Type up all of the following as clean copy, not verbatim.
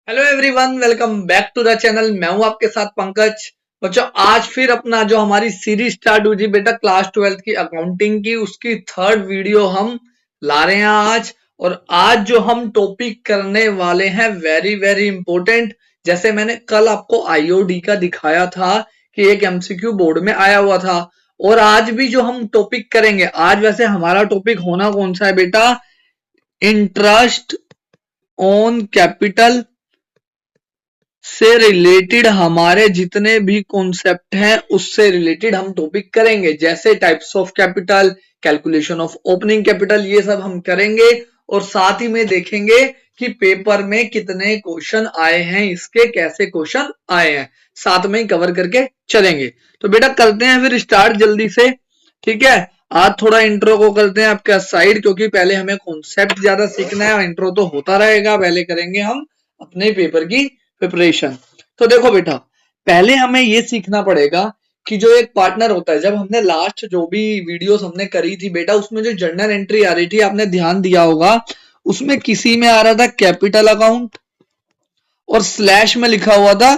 Hello everyone, welcome back to the channel. मैं हूं आपके साथ पंकज। बच्चों, आज फिर अपना जो हमारी सीरीज स्टार्ट हुई थी बेटा क्लास 12 की अकाउंटिंग की, उसकी थर्ड वीडियो हम ला रहे हैं आज। और आज जो हम टॉपिक करने वाले हैं वेरी वेरी इंपॉर्टेंट। जैसे मैंने कल आपको आईओडी का दिखाया था कि एक एमसीक्यू बोर्ड में आया हुआ था, और आज भी जो हम टॉपिक करेंगे, आज वैसे हमारा टॉपिक होना कौन सा है बेटा? इंटरेस्ट ऑन कैपिटल से रिलेटेड हमारे जितने भी कॉन्सेप्ट हैं उससे रिलेटेड हम टॉपिक करेंगे, जैसे types of capital, calculation of opening capital, ये सब हम करेंगे। और साथ ही में देखेंगे कि पेपर में कितने क्वेश्चन आए हैं, इसके कैसे क्वेश्चन आए हैं, साथ में ही कवर करके चलेंगे। तो बेटा करते हैं फिर स्टार्ट जल्दी से, ठीक है। आज थोड़ा इंट्रो को करते हैं आपका साइड, क्योंकि पहले हमें कॉन्सेप्ट ज्यादा सीखना है। इंट्रो तो होता रहेगा, पहले करेंगे हम अपने पेपर की प्रिपरेशन। तो देखो बेटा, पहले हमें ये सीखना पड़ेगा कि जो एक पार्टनर होता है, जब हमने लास्ट जो भी वीडियोस हमने करी थी बेटा, उसमें जो जर्नल एंट्री आ रही थी, आपने ध्यान दिया होगा, उसमें किसी में आ रहा था कैपिटल अकाउंट और स्लैश में लिखा हुआ था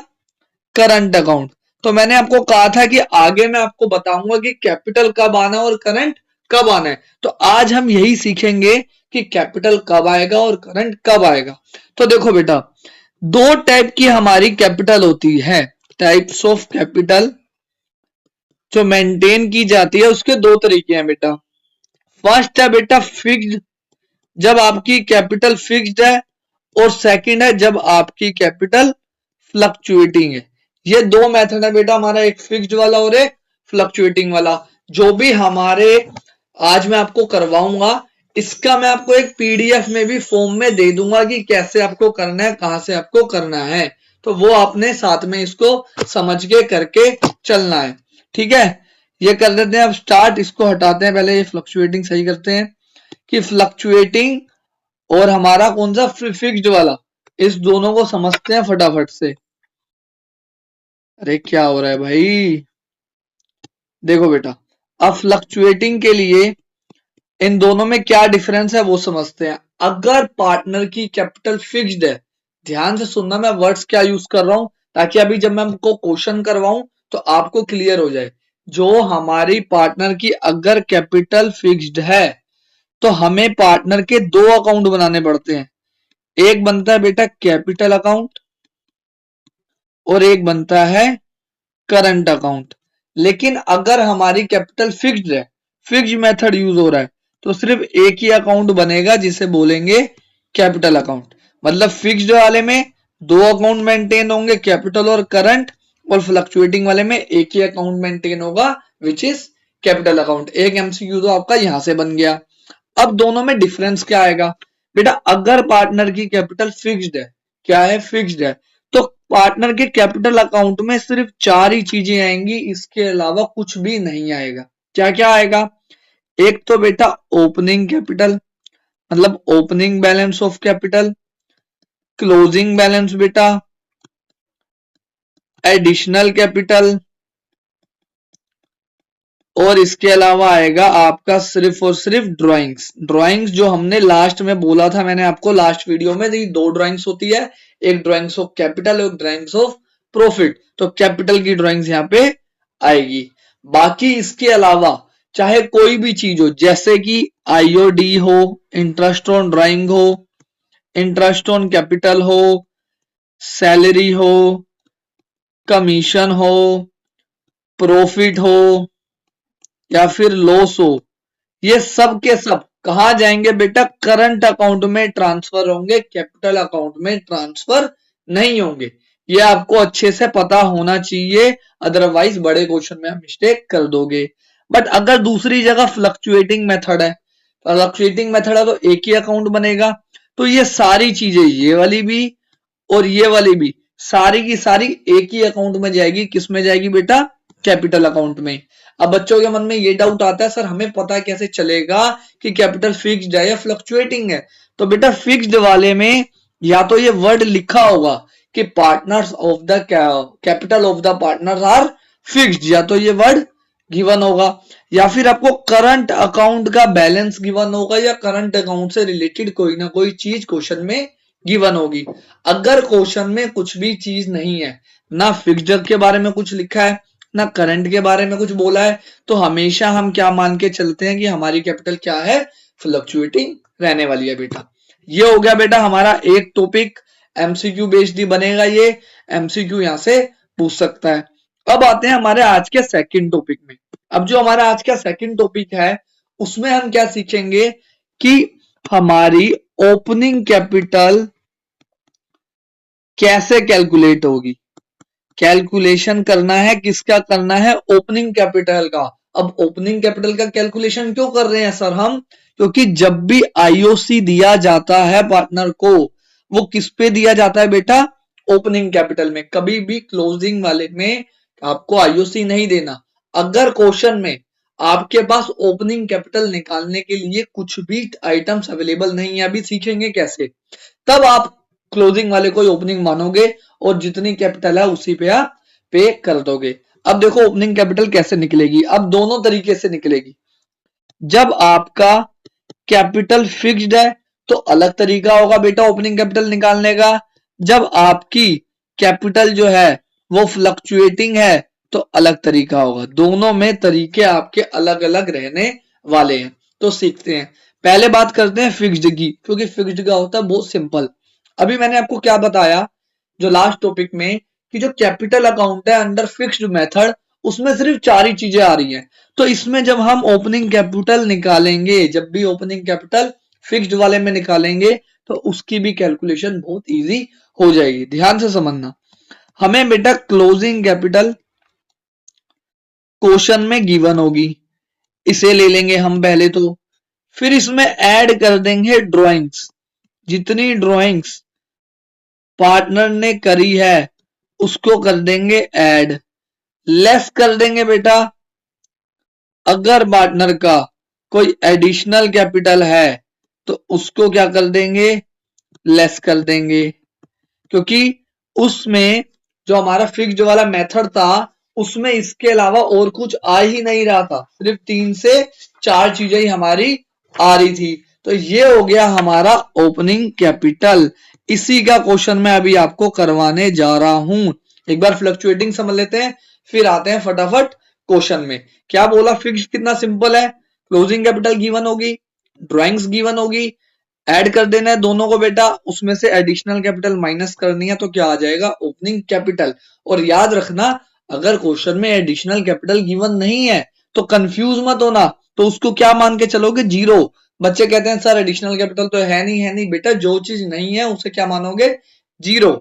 करंट अकाउंट। तो मैंने आपको कहा था कि आगे मैं आपको बताऊंगा कि कैपिटल कब आना है और करंट कब आना है। तो आज हम यही सीखेंगे कि कैपिटल कब आएगा और करंट कब आएगा। तो देखो बेटा, दो टाइप की हमारी कैपिटल होती है, टाइप्स ऑफ कैपिटल जो मेंटेन की जाती है, उसके दो तरीके हैं बेटा। फर्स्ट है बेटा फिक्स्ड, जब आपकी कैपिटल फिक्स्ड है, और सेकंड है जब आपकी कैपिटल फ्लक्चुएटिंग है। ये दो मेथड है बेटा हमारा, एक फिक्स्ड वाला और एक फ्लक्चुएटिंग वाला। जो भी हमारे आज मैं आपको करवाऊंगा, इसका मैं आपको एक पीडीएफ में भी फॉर्म में दे दूंगा कि कैसे आपको करना है, कहां से आपको करना है। तो वो आपने साथ में इसको समझ के करके चलना है, ठीक है। ये कर देते हैं अब स्टार्ट, इसको हटाते हैं, पहले ये फ्लक्चुएटिंग सही करते हैं कि फ्लक्चुएटिंग और हमारा कौन सा फिक्स्ड वाला, इस दोनों को समझते हैं फटाफट से। अरे क्या हो रहा है भाई? देखो बेटा, अब फ्लक्चुएटिंग के लिए इन दोनों में क्या डिफरेंस है वो समझते हैं। अगर पार्टनर की कैपिटल फिक्स्ड है, ध्यान से सुनना मैं वर्ड्स क्या यूज कर रहा हूं, ताकि अभी जब मैं आपको क्वेश्चन करवाऊं तो आपको क्लियर हो जाए। जो हमारी पार्टनर की अगर कैपिटल फिक्स्ड है, तो हमें पार्टनर के दो अकाउंट बनाने पड़ते हैं। एक बनता है बेटा कैपिटल अकाउंट और एक बनता है करंट अकाउंट। लेकिन अगर हमारी कैपिटल फिक्स्ड है, फिक्स्ड मेथड यूज हो रहा है, तो सिर्फ एक ही अकाउंट बनेगा जिसे बोलेंगे कैपिटल अकाउंट। मतलब फिक्स्ड वाले में दो अकाउंट मेंटेन होंगे, कैपिटल और करंट, और फ्लक्चुएटिंग वाले में एक ही अकाउंट मेंटेन होगा विच इज कैपिटल अकाउंट। एक एमसीक्यू तो आपका यहां से बन गया। अब दोनों में डिफरेंस क्या आएगा बेटा? अगर पार्टनर की कैपिटल फिक्स्ड है, क्या है? फिक्स्ड है, तो पार्टनर के कैपिटल अकाउंट में सिर्फ चार ही चीजें आएंगी, इसके अलावा कुछ भी नहीं आएगा। क्या क्या आएगा? एक तो बेटा ओपनिंग कैपिटल, मतलब opening balance of capital, closing balance बेटा, एडिशनल कैपिटल, और इसके अलावा आएगा आपका सिर्फ और सिर्फ ड्राइंग्स। ड्राइंग्स जो हमने लास्ट में बोला था, मैंने आपको लास्ट वीडियो में, दो ड्राइंग्स होती है, एक ड्राइंग्स ऑफ कैपिटल और ड्राइंग्स ऑफ प्रॉफिट। तो कैपिटल की ड्राइंग्स यहाँ पे आएगी। बाकी इसके अलावा चाहे कोई भी चीज हो, जैसे कि आईओडी हो, इंटरेस्ट ऑन ड्राइंग हो, इंटरेस्ट ऑन कैपिटल हो, सैलरी हो, कमीशन हो, प्रॉफिट हो, या फिर लॉस हो, ये सब के सब कहा जाएंगे बेटा? करंट अकाउंट में ट्रांसफर होंगे, कैपिटल अकाउंट में ट्रांसफर नहीं होंगे। ये आपको अच्छे से पता होना चाहिए, अदरवाइज बड़े क्वेश्चन में आप मिस्टेक कर दोगे। बट अगर दूसरी जगह फ्लक्चुएटिंग मेथड है, फ्लक्चुएटिंग मेथड है, तो एक ही अकाउंट बनेगा। तो ये सारी चीजें, ये वाली भी और ये वाली भी, सारी की सारी एक ही अकाउंट में जाएगी। किस में जाएगी बेटा? कैपिटल अकाउंट में। अब बच्चों के मन में ये डाउट आता है, सर हमें पता कैसे चलेगा कि कैपिटल फिक्स्ड है या फ्लक्चुएटिंग है? तो बेटा फिक्स्ड वाले में या तो ये वर्ड लिखा होगा कि partners of the capital of the partners are fixed, या तो ये वर्ड गिवन होगा, या फिर आपको करंट अकाउंट का बैलेंस गिवन होगा, या करंट अकाउंट से रिलेटेड कोई ना कोई चीज क्वेश्चन में गिवन होगी। अगर क्वेश्चन में कुछ भी चीज नहीं है, ना फिक्स्ड के बारे में कुछ लिखा है, ना करंट के बारे में कुछ बोला है, तो हमेशा हम क्या मान के चलते हैं कि हमारी कैपिटल क्या है, फ्लक्चुएटिंग रहने वाली है बेटा। ये हो गया बेटा हमारा एक टॉपिक, एमसीक्यू बेस्ड ही बनेगा ये, एमसीक्यू यहां से पूछ सकता है। अब आते हैं हमारे आज के सेकंड टॉपिक में। अब जो हमारा आज का सेकंड टॉपिक है उसमें हम क्या सीखेंगे कि हमारी ओपनिंग कैपिटल कैसे कैलकुलेट होगी। कैलकुलेशन करना है, किसका करना है, ओपनिंग कैपिटल का। अब ओपनिंग कैपिटल का कैलकुलेशन क्यों कर रहे हैं सर हम, क्योंकि जब भी आईओसी दिया जाता है पार्टनर को, वो किस पे दिया जाता है बेटा, ओपनिंग कैपिटल में। कभी भी क्लोजिंग वाले में आपको आईओसी नहीं देना। अगर क्वेश्चन में आपके पास ओपनिंग कैपिटल निकालने के लिए कुछ भी आइटम्स अवेलेबल नहीं है, अभी सीखेंगे कैसे, तब आप क्लोजिंग वाले को ओपनिंग मानोगे और जितनी कैपिटल है उसी पे आप पे कर दोगे। अब देखो ओपनिंग कैपिटल कैसे निकलेगी। अब दोनों तरीके से निकलेगी। जब आपका कैपिटल फिक्स्ड है तो अलग तरीका होगा बेटा ओपनिंग कैपिटल निकालने का। जब आपकी कैपिटल जो है वो फ्लक्चुएटिंग है तो अलग तरीका होगा। दोनों में तरीके आपके अलग अलग रहने वाले हैं। तो सीखते हैं। पहले बात करते हैं फिक्स्ड की, क्योंकि फिक्स्ड का होता है बहुत सिंपल। अभी मैंने आपको क्या बताया जो लास्ट टॉपिक में, कि जो कैपिटल अकाउंट है अंडर फिक्स्ड मेथड, उसमें सिर्फ 4 ही चीजें आ रही हैं। तो इसमें जब हम ओपनिंग कैपिटल निकालेंगे, जब भी ओपनिंग कैपिटल फिक्स्ड वाले में निकालेंगे तो उसकी भी कैलकुलेशन बहुत इजी हो जाएगी। ध्यान से समझना। हमें बेटा क्लोजिंग कैपिटल क्वेश्चन में गिवन होगी, इसे ले लेंगे हम पहले तो। फिर इसमें ऐड कर देंगे ड्राइंग्स। जितनी ड्राइंग्स पार्टनर ने करी है उसको कर देंगे ऐड। लेस कर देंगे बेटा अगर पार्टनर का कोई एडिशनल कैपिटल है तो उसको क्या कर देंगे, लेस कर देंगे। क्योंकि उसमें जो हमारा फिक्स्ड वाला मेथड था उसमें इसके अलावा और कुछ आ ही नहीं रहा था, सिर्फ 3 से 4 चीजें ही हमारी आ रही थी। तो ये हो गया हमारा ओपनिंग कैपिटल। इसी का क्वेश्चन मैं अभी आपको करवाने जा रहा हूं। एक बार फ्लक्चुएटिंग समझ लेते हैं, फिर आते हैं फटाफट क्वेश्चन में। क्या बोला, फिक्स कितना सिंपल है, क्लोजिंग कैपिटल गिवन होगी, ड्राइंग्स गिवन होगी, ऐड कर देना है दोनों को बेटा, उसमें से एडिशनल कैपिटल माइनस करनी है तो क्या आ जाएगा, ओपनिंग कैपिटल। और याद रखना अगर क्वेश्चन में एडिशनल कैपिटल गिवन नहीं है तो कंफ्यूज मत होना, तो उसको क्या मान के चलोगे, जीरो। बच्चे कहते हैं सर एडिशनल कैपिटल तो है नहीं बेटा, जो चीज नहीं है उसे क्या मानोगे, जीरो।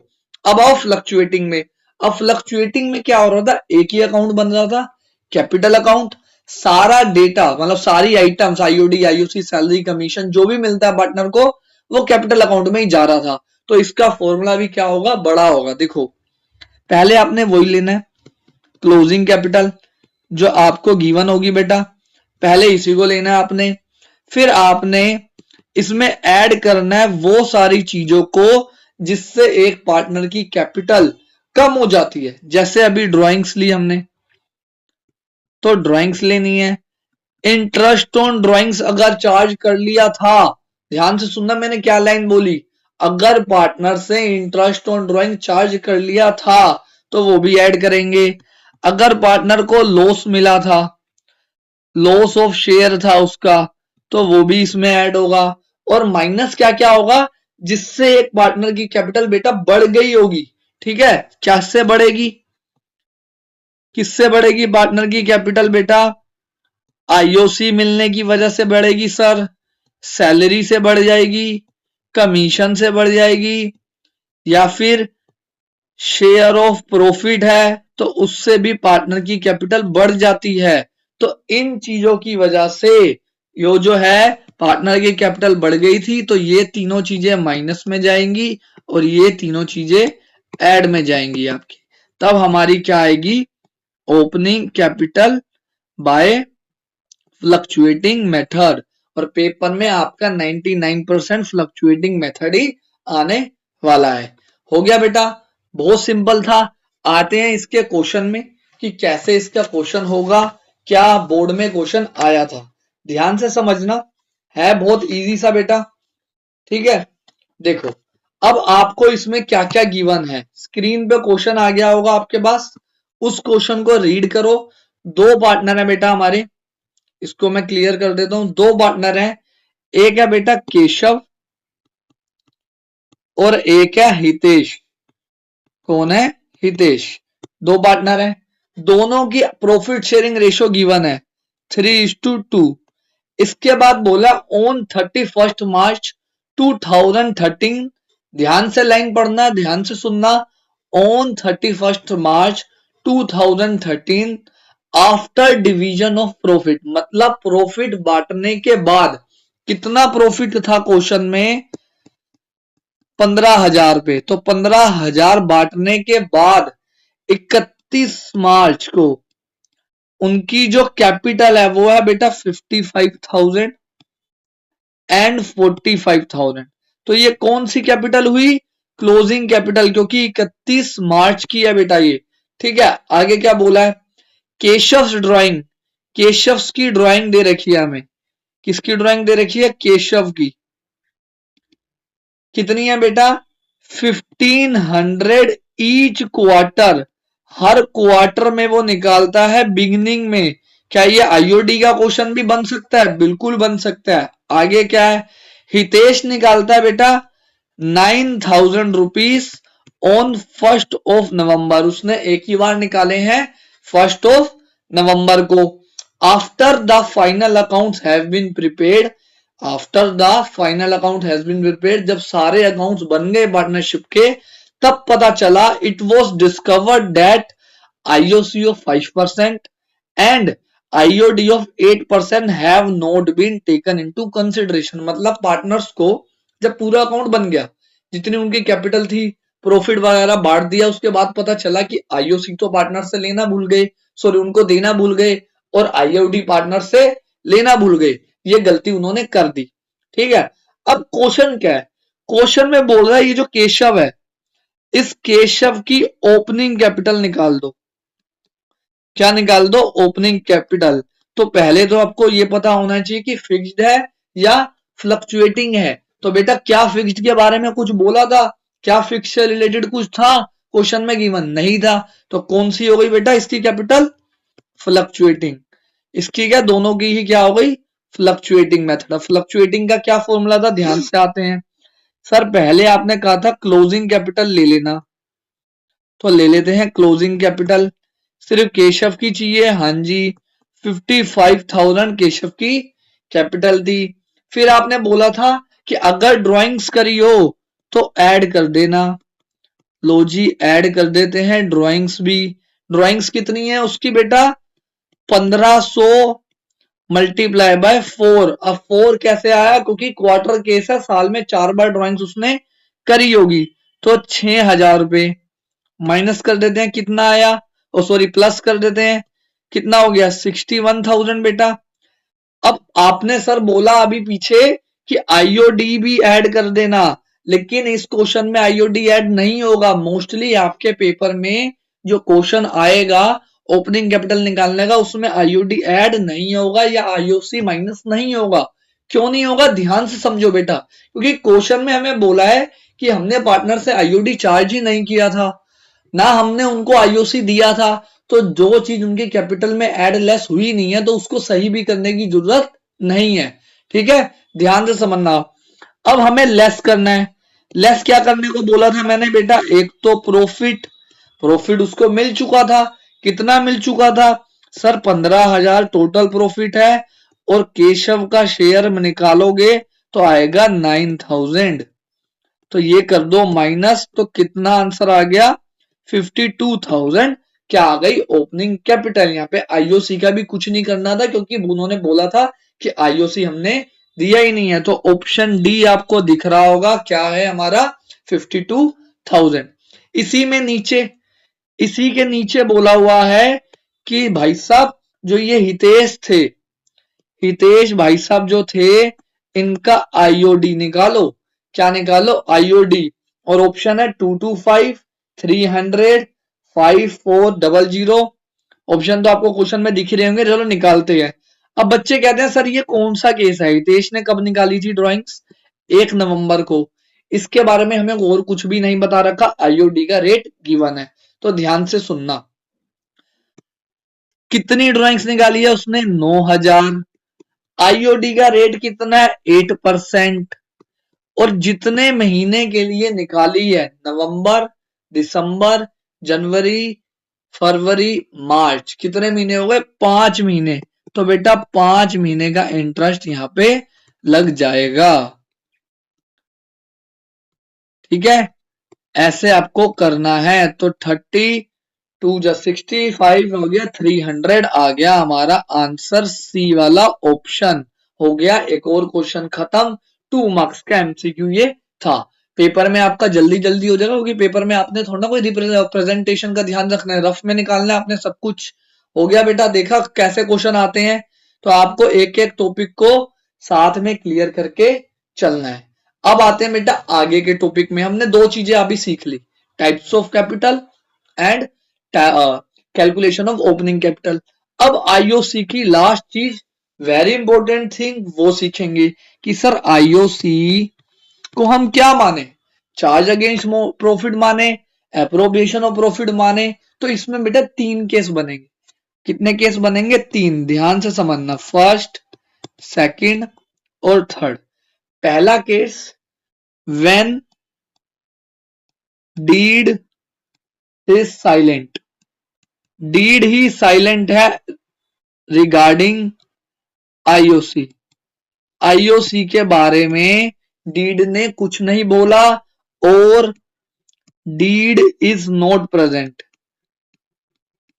अब आओ फ्लक्चुएटिंग में। अब फ्लक्चुएटिंग में क्या हो रहा था, एक ही अकाउंट बन रहा था, कैपिटल अकाउंट। सारा डेटा मतलब सारी items, IOD, IOC, salary, commission जो भी मिलता है पार्टनर को वो कैपिटल अकाउंट में ही जा रहा था। तो इसका फॉर्मूला भी क्या होगा, बड़ा होगा। देखो पहले आपने वही लेना है क्लोजिंग कैपिटल जो आपको गिवन होगी बेटा, पहले इसी को लेना है आपने। फिर आपने इसमें ऐड करना है वो सारी चीजों को जिससे एक पार्टनर की कैपिटल कम हो जाती है। जैसे अभी ड्राइंग्स ली हमने तो ड्राइंग्स लेनी है। इंटरेस्ट ऑन ड्राइंग्स अगर चार्ज कर लिया था, ध्यान से सुनना मैंने क्या लाइन बोली, अगर पार्टनर से इंटरेस्ट ऑन ड्राइंग चार्ज कर लिया था तो वो भी ऐड करेंगे। अगर पार्टनर को लॉस मिला था, लॉस ऑफ शेयर था उसका, तो वो भी इसमें ऐड होगा। और माइनस क्या क्या होगा, जिससे एक पार्टनर की कैपिटल बेटा बढ़ गई होगी। ठीक है, क्या से बढ़ेगी, किससे बढ़ेगी पार्टनर की कैपिटल बेटा, आईओसी मिलने की वजह से बढ़ेगी सर, सैलरी से बढ़ जाएगी, कमीशन से बढ़ जाएगी, या फिर शेयर ऑफ प्रॉफिट है तो उससे भी पार्टनर की कैपिटल बढ़ जाती है। तो इन चीजों की वजह से ये जो है पार्टनर की कैपिटल बढ़ गई थी, तो ये तीनों चीजें माइनस में जाएंगी और ये तीनों चीजें ऐड में जाएंगी आपकी। तब हमारी क्या आएगी, opening capital by fluctuating method. और पेपर में आपका 99% फ्लक्चुएटिंग मेथड ही आने वाला है। हो गया बेटा, बहुत सिंपल था। आते हैं इसके क्वेश्चन में कि कैसे इसका क्वेश्चन होगा, क्या बोर्ड में क्वेश्चन आया था। ध्यान से समझना, है बहुत इजी सा बेटा। ठीक है, देखो अब आपको इसमें क्या क्या गिवन है, स्क्रीन पे क्वेश्चन आ गया होगा आपके पास, उस क्वेश्चन को रीड करो। दो पार्टनर है बेटा हमारे, इसको मैं क्लियर कर देता हूं। दो पार्टनर है, एक है बेटा केशव और एक है हितेश। कौन है? हितेश। दो पार्टनर है, दोनों की प्रॉफिट शेयरिंग रेशियो गिवन है 3:2। इसके बाद बोला ऑन 31 मार्च 2013, ध्यान से लाइन पढ़ना, ध्यान से सुनना। On 31 March 2013 after division of profit, मतलब प्रॉफिट बांटने के बाद कितना प्रॉफिट था क्वेश्चन में? 15,000 पे। तो 15,000 बांटने के बाद 31 मार्च को उनकी जो कैपिटल है वो है बेटा 55,000 एंड 45,000। तो ये कौन सी कैपिटल हुई? क्लोजिंग कैपिटल, क्योंकि 31 मार्च की है बेटा ये। ठीक है, आगे क्या बोला है? केशव ड्राइंग, केशव की ड्राइंग दे रखी है हमें। किसकी ड्राइंग दे रखी है? केशव की। कितनी है बेटा? 1500 ईच क्वार्टर, हर क्वार्टर में वो निकालता है बिगिनिंग में। क्या ये आईओडी का क्वेश्चन भी बन सकता है? बिल्कुल बन सकता है। आगे क्या है? हितेश निकालता है बेटा 9,000 रुपीज ऑन 1 नवंबर। उसने एक ही बार निकाले हैं 1 नवंबर को। After the final accounts have been prepared, after the final account has been prepared, जब सारे अकाउंट्स बन गए पार्टनरशिप के, तब पता चला it was discovered that IOC of 5% and IOD of 8% have not been taken into consideration. मतलब partners को जब पूरा अकाउंट बन गया, जितनी उनकी कैपिटल थी, प्रॉफिट वगैरह बांट दिया, उसके बाद पता चला कि आईओसी तो पार्टनर से लेना भूल गए, सॉरी उनको देना भूल गए, और आईओडी पार्टनर से लेना भूल गए। ये गलती उन्होंने कर दी। ठीक है, अब क्वेश्चन क्या है? क्वेश्चन में बोल रहा है ये जो केशव है, इस केशव की ओपनिंग कैपिटल निकाल दो। क्या निकाल दो? Opening capital. तो पहले तो आपको ये पता होना चाहिए कि फिक्स्ड है या फ्लक्चुएटिंग है। तो बेटा क्या फिक्स्ड के बारे में कुछ बोला था? क्या फिक्स से रिलेटेड कुछ था क्वेश्चन में? गिवन नहीं था। तो कौन सी हो गई बेटा इसकी कैपिटल? फ्लक्चुएटिंग। इसकी क्या? दोनों की ही क्या हो गई? Fluctuating method. फ्लक्चुएटिंग का क्या फॉर्मूला था? ध्यान से आते हैं। सर पहले आपने कहा था क्लोजिंग कैपिटल ले लेना, तो ले लेते हैं क्लोजिंग कैपिटल। सिर्फ केशव की चाहिए? हाँ जी, 55,000 केशव की कैपिटल थी। फिर आपने बोला था कि अगर ड्राइंग्स करी हो तो ऐड कर देना। लो जी, ऐड कर देते हैं ड्राइंग्स भी। ड्राइंग्स कितनी है उसकी बेटा? 1500 मल्टीप्लाई बाय 4। अब 4 कैसे आया? क्योंकि क्वार्टर केस है, साल में 4 बार ड्राइंग्स उसने करी होगी। तो 6,000 रुपए माइनस कर देते हैं, कितना आया? ओ सॉरी, प्लस कर देते हैं, कितना हो गया? 61,000 बेटा। अब आपने सर बोला अभी पीछे कि आईओडी भी ऐड कर देना, लेकिन इस क्वेश्चन में आईओडी ऐड नहीं होगा। मोस्टली आपके पेपर में जो क्वेश्चन आएगा ओपनिंग कैपिटल निकालने का, उसमें आईओडी ऐड नहीं होगा या आईओसी माइनस नहीं होगा। क्यों नहीं होगा? ध्यान से समझो बेटा, क्योंकि क्वेश्चन में हमें बोला है कि हमने पार्टनर से आईओडी चार्ज ही नहीं किया था, ना हमने उनको आईओसी दिया था। तो जो चीज उनके कैपिटल में ऐड लेस हुई नहीं है, तो उसको सही भी करने की जरूरत नहीं है। ठीक है, ध्यान से समझना। अब हमें लेस करना है। लेस क्या करने को बोला था मैंने बेटा? एक तो प्रॉफिट, प्रॉफिट उसको मिल चुका था। कितना मिल चुका था? सर 15,000 टोटल प्रॉफिट है, और केशव का शेयर निकालोगे तो आएगा 9,000। तो ये कर दो माइनस, तो कितना आंसर आ गया? 52,000 क्या आ गई? Opening capital. यहाँ पे आईओसी का भी कुछ नहीं करना था, क्योंकि उन्होंने बोला था कि आईओसी हमने दिया ही नहीं है। तो ऑप्शन डी आपको दिख रहा होगा, क्या है हमारा? 52,000। इसी में नीचे, इसी के नीचे बोला हुआ है कि भाई साहब जो ये हितेश थे, हितेश भाई साहब जो थे, इनका आईओडी निकालो। क्या निकालो? आईओडी। और ऑप्शन है 225, 300, 5400। ऑप्शन तो आपको क्वेश्चन में दिख रहे होंगे, चलो निकालते हैं। अब बच्चे कहते हैं सर ये कौन सा केस है? हितेश ने कब निकाली थी ड्राइंग्स? 1 नवंबर को। इसके बारे में हमें और कुछ भी नहीं बता रखा, आईओडी का रेट गिवन है। तो ध्यान से सुनना। कितनी ड्राइंग्स निकाली है उसने? 9000। आईओडी का रेट कितना है? 8%। और जितने महीने के लिए निकाली है, नवंबर, दिसंबर, जनवरी, फरवरी, मार्च, कितने महीने हो गए? 5 महीने। तो बेटा 5 महीने का इंटरेस्ट यहां पे लग जाएगा। ठीक है, ऐसे आपको करना है। तो 32 जा 65 हो गया, 300 आ गया हमारा आंसर, सी वाला ऑप्शन हो गया। एक और क्वेश्चन खत्म। 2 मार्क्स का एमसीक्यू ये था। पेपर में आपका जल्दी जल्दी हो जाएगा, क्योंकि पेपर में आपने थोड़ा ना कोई प्रेजेंटेशन का ध्यान रखना है, रफ में निकालना है आपने सब कुछ। हो गया बेटा, देखा कैसे क्वेश्चन आते हैं। तो आपको एक एक टॉपिक को साथ में क्लियर करके चलना है। अब आते हैं बेटा आगे के टॉपिक में। हमने दो चीजें अभी सीख ली, types of capital and calculation of opening capital. अब आईओसी की लास्ट चीज, वेरी इंपॉर्टेंट थिंग, वो सीखेंगे कि सर आईओसी को हम क्या माने, चार्ज अगेंस्ट प्रॉफिट माने, एप्रोप्रिएशन ऑफ प्रॉफिट माने। तो इसमें बेटा 3 केस बनेंगे। कितने केस बनेंगे? 3। ध्यान से समझना, फर्स्ट, सेकंड और थर्ड। पहला case, when deed is silent, deed ही साइलेंट है रिगार्डिंग आईओसी, आईओसी के बारे में डीड ने कुछ नहीं बोला, और deed is not present,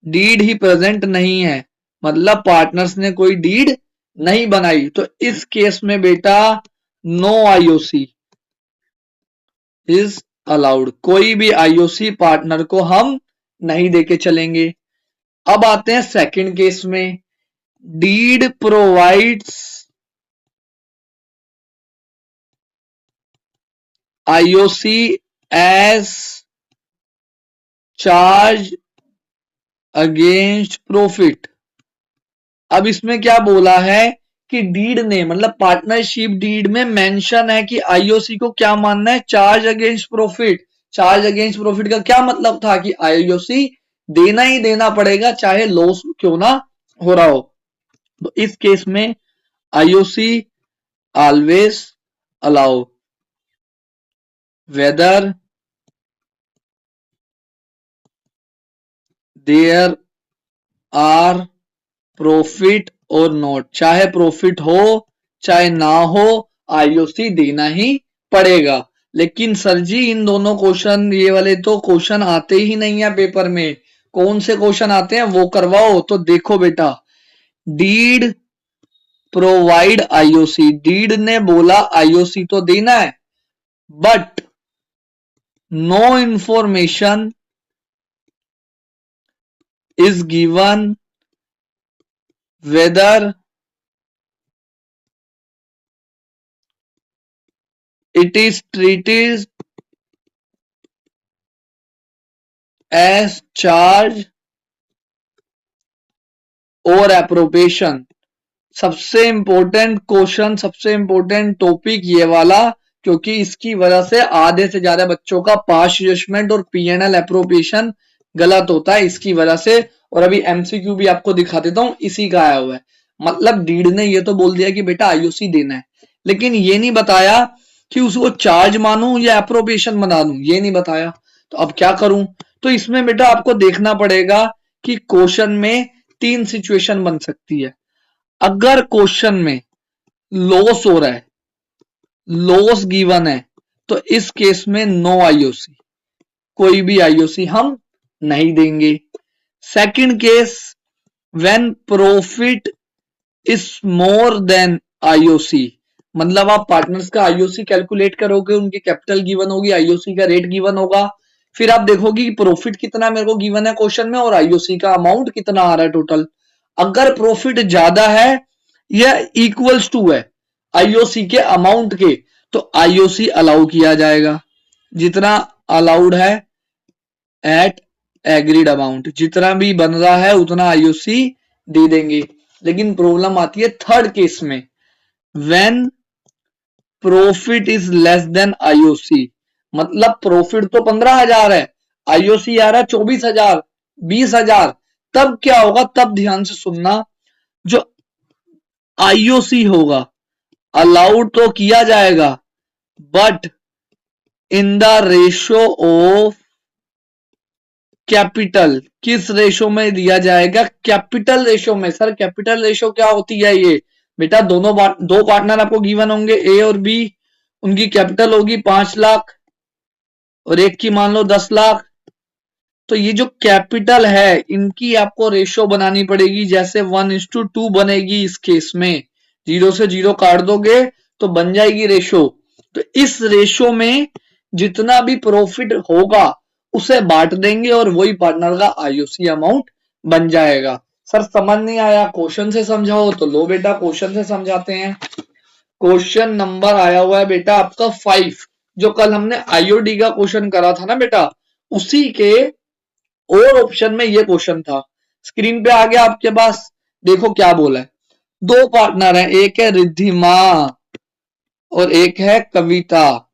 deed ही प्रेजेंट नहीं है, मतलब पार्टनर्स ने कोई डीड नहीं बनाई। तो इस केस में बेटा नो आईओसी इज अलाउड, कोई भी आईओसी पार्टनर को हम नहीं देके चलेंगे। अब आते हैं सेकंड केस में, deed provides IOC as charge against profit. अब इसमें क्या बोला है कि डीड ने, मतलब पार्टनरशिप डीड में मेंशन है कि आईओसी को क्या मानना है, charge against profit. Charge against profit का क्या मतलब था कि आईओसी देना ही देना पड़ेगा, चाहे लॉस क्यों ना हो रहा हो। तो इस केस में IOC always allow whether there are profit और नॉट, चाहे प्रॉफिट हो चाहे ना हो, आईओसी देना ही पड़ेगा। लेकिन सर जी इन दोनों क्वेश्चन, ये वाले तो क्वेश्चन आते ही नहीं है पेपर में, कौन से क्वेश्चन आते हैं वो करवाओ। तो देखो बेटा, डीड प्रोवाइड आईओसी, डीड ने बोला आईओसी तो देना है, but no information is given whether it is treated as charge और appropriation। सबसे इंपॉर्टेंट क्वेश्चन, सबसे इंपॉर्टेंट टॉपिक ये वाला, क्योंकि इसकी वजह से आधे से ज्यादा बच्चों का पास जजमेंट और पीएनएल एप्रोप्रिएशन गलत होता है इसकी वजह से। और अभी एमसीक्यू भी आपको दिखा देता हूं, इसी का आया हुआ है। मतलब डीड ने ये तो बोल दिया कि बेटा आईओसी देना है, लेकिन ये नहीं बताया कि उसको चार्ज मानूं या एप्रोप्रिएशन बना दूं, ये नहीं बताया। तो अब क्या करूं? तो इसमें बेटा आपको देखना पड़ेगा कि क्वेश्चन में 3 सिचुएशन बन सकती है। अगर क्वेश्चन में लॉस हो रहा है, लॉस गिवन है, तो इस केस में नो आईओसी, कोई भी आईओसी हम नहीं देंगे। Second case, when profit is more than IOC, मतलब आप पार्टनर्स का आईओसी कैलकुलेट करोगे, उनकी कैपिटल गिवन होगी, आईओसी का रेट गिवन होगा, फिर आप देखोगे कि प्रॉफिट कितना मेरे को गिवन है क्वेश्चन में और आईओसी का अमाउंट कितना आ रहा है टोटल। अगर प्रॉफिट ज्यादा है या इक्वल्स टू है आईओसी के अमाउंट के, तो आईओसी अलाउ किया जाएगा, जितना अलाउड है एट एग्रीड अमाउंट, जितना भी बन रहा है उतना आईओसी दे देंगे। लेकिन प्रॉब्लम आती है थर्ड केस में, when profit is less than IOC, मतलब प्रॉफिट तो 15,000 है, आईओसी आ रहा है 24,000, 20,000, तब क्या होगा, तब ध्यान से सुनना, जो आईओसी होगा अलाउड तो किया जाएगा but in the ratio of capital, किस रेशो में दिया जाएगा, कैपिटल रेशो में। सर कैपिटल रेशो क्या होती है, ये बेटा दो पार्टनर आपको गिवन होंगे ए और बी, उनकी कैपिटल होगी 5 लाख और एक की मान लो 10 लाख, तो ये जो कैपिटल है इनकी आपको रेशो बनानी पड़ेगी, जैसे 1:2 बनेगी इस केस में, 0 से 0 काट दोगे तो बन जाएगी रेशो। तो इस रेशो में जितना भी प्रॉफिट होगा उसे बांट देंगे और वही पार्टनर का आईओसी अमाउंट बन जाएगा। सर समझ नहीं आया, क्वेश्चन से समझाओ, तो लो बेटा क्वेश्चन से समझाते हैं। क्वेश्चन नंबर आया हुआ है बेटा आपका 5, जो कल हमने आईओडी का क्वेश्चन करा था ना बेटा, उसी के और ऑप्शन में ये क्वेश्चन था। स्क्रीन पे आ गया आपके पास, देखो क्या बोला है। दो पार्टनर हैं, एक है रिद्धिमा और एक है कविता,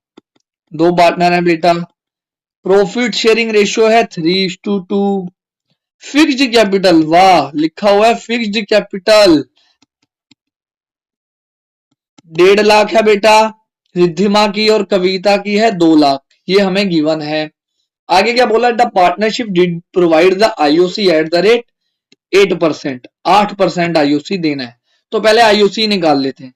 दो पार्टनर हैं बेटा। प्रॉफिट शेयरिंग रेशियो है 3:2। फिक्स्ड कैपिटल, वाह लिखा हुआ है फिक्स्ड कैपिटल 1.5 लाख है बेटा, रिद्धिमा की और कविता की है 2 लाख, ये हमें गिवन है। आगे क्या बोला, the partnership did provide the IOC at the rate 8%, 8% IOC देना है। तो पहले आईओसी निकाल लेते हैं,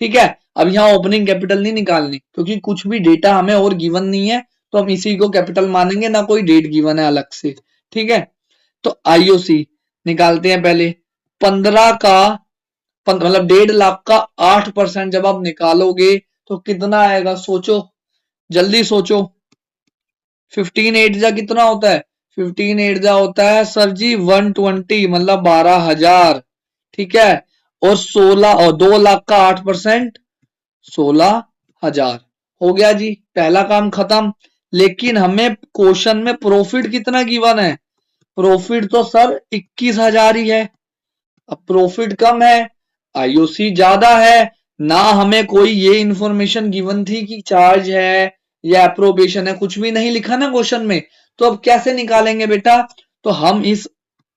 ठीक है। अब यहाँ ओपनिंग कैपिटल नहीं निकालनी क्योंकि कुछ भी डेटा हमें और गिवन नहीं है, तो हम इसी को कैपिटल मानेंगे, ना कोई डेट गिवन है अलग से, ठीक है। तो आईओसी निकालते हैं पहले, 15 का मतलब 1.5 लाख का 8% जब आप निकालोगे तो कितना आएगा, सोचो जल्दी सोचो। 15 8 कितना होता है, 15 8 होता है सर जी 120, मतलब 12,000, ठीक है। और 16 और 2 लाख का 8%, 16,000 हो गया जी, पहला काम खत्म। लेकिन हमें क्वेश्चन में प्रॉफिट कितना गिवन है, प्रॉफिट तो सर 21,000 ही है। अब प्रॉफिट कम है, आईओसी ज्यादा है, ना हमें कोई ये इंफॉर्मेशन गिवन थी कि चार्ज है या अप्रोबेशन है, कुछ भी नहीं लिखा ना क्वेश्चन में। तो अब कैसे निकालेंगे बेटा, तो हम इस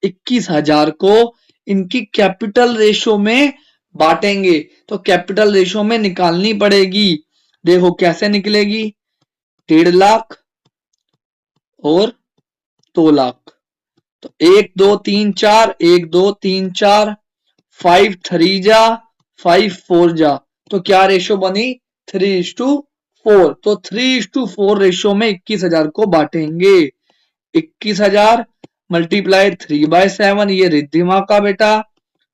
21,000 को इनकी कैपिटल रेशो में बांटेंगे, तो कैपिटल रेशो में निकालनी पड़ेगी। देखो कैसे निकलेगी, 1.5 लाख और 2 लाख, तो 1 2 3 4, 1 2 3 4, 5 3 जा 5 4 जा, तो क्या रेशो बनी 3:4। तो 3:4 रेशो में 21,000 को बांटेंगे। 21,000 मल्टीप्लाई 3/7, ये रिद्धिमा का बेटा,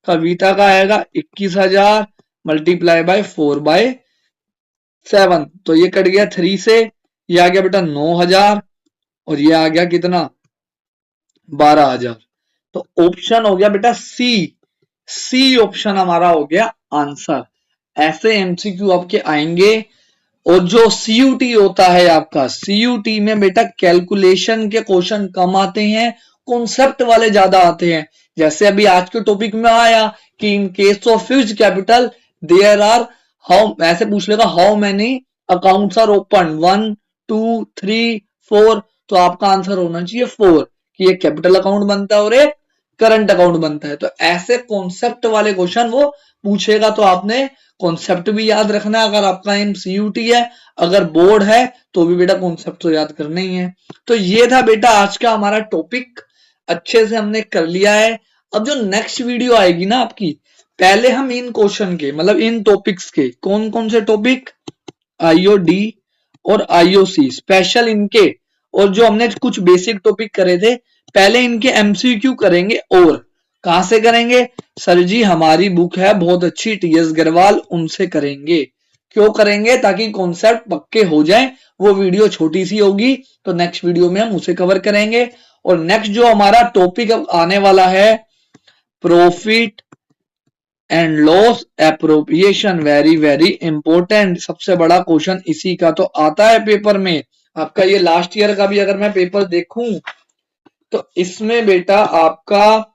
कविता का आएगा 21,000 मल्टीप्लाई बाय 4/7, तो ये कट गया 3 से, ये आ गया बेटा 9,000 और ये आ गया कितना 12,000। तो ऑप्शन हो गया बेटा सी, सी ऑप्शन हमारा हो गया आंसर। ऐसे एमसीक्यू आपके आएंगे। और जो सीयूटी होता है आपका, सीयूटी में बेटा कैलकुलेशन के क्वेश्चन कम आते हैं, कॉन्सेप्ट वाले ज्यादा आते हैं। जैसे अभी आज के टॉपिक में आया कि in case of fixed capital there are, how ऐसे पूछ लेगा how many accounts are open, 1 2 3 4, तो आपका आंसर होना चाहिए 4, कि एक कैपिटल अकाउंट बनता है और एक करंट अकाउंट बनता है। तो ऐसे कॉन्सेप्ट वाले क्वेश्चन वो पूछेगा, तो आपने कॉन्सेप्ट भी याद रखना है अगर आपका एम सीयूटी है, अगर बोर्ड है तो भी बेटा कॉन्सेप्ट तो याद करना ही है। तो ये था बेटा आज का हमारा टॉपिक, अच्छे से हमने कर लिया है। अब जो नेक्स्ट वीडियो आएगी ना आपकी, पहले हम इन क्वेश्चन के मतलब इन टॉपिक्स के, कौन कौन से टॉपिक, आईओडी और आईओसी स्पेशल इनके, और जो हमने कुछ बेसिक टॉपिक करे थे पहले इनके एमसीक्यू करेंगे। और कहां से करेंगे, सर जी हमारी बुक है बहुत अच्छी टीएस गरवाल, उनसे करेंगे। क्यों करेंगे, ताकि कॉन्सेप्ट पक्के हो जाए। वो वीडियो छोटी सी होगी तो नेक्स्ट वीडियो में हम उसे कवर करेंगे। और नेक्स्ट जो हमारा टॉपिक अब आने वाला है, profit and loss appropriation, very very important, सबसे बड़ा क्वेश्चन इसी का तो आता है पेपर में। आपका ये लास्ट ईयर का भी अगर मैं पेपर देखूं तो इसमें बेटा आपका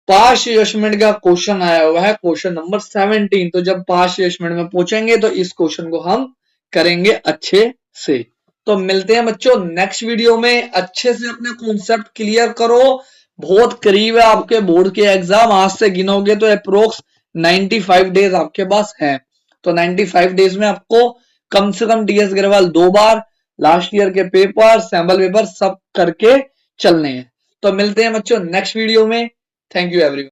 पास्ट जजमेंट का क्वेश्चन आया हुआ है, क्वेश्चन नंबर 17। तो जब पास्ट जजमेंट में पूछेंगे तो इस क्वेश्चन को हम करेंगे अच्छे से। तो मिलते हैं बच्चों नेक्स्ट वीडियो में। अच्छे से अपने कॉन्सेप्ट क्लियर करो, बहुत करीब है आपके बोर्ड के एग्जाम। आज से गिनोगे तो अप्रोक्स 95 डेज आपके पास है। तो 95 डेज में आपको कम से कम टीएस अग्रवाल 2 बार, लास्ट ईयर के पेपर, सैंपल पेपर सब करके चलने हैं। तो मिलते हैं बच्चों नेक्स्ट वीडियो में। Thank you everyone.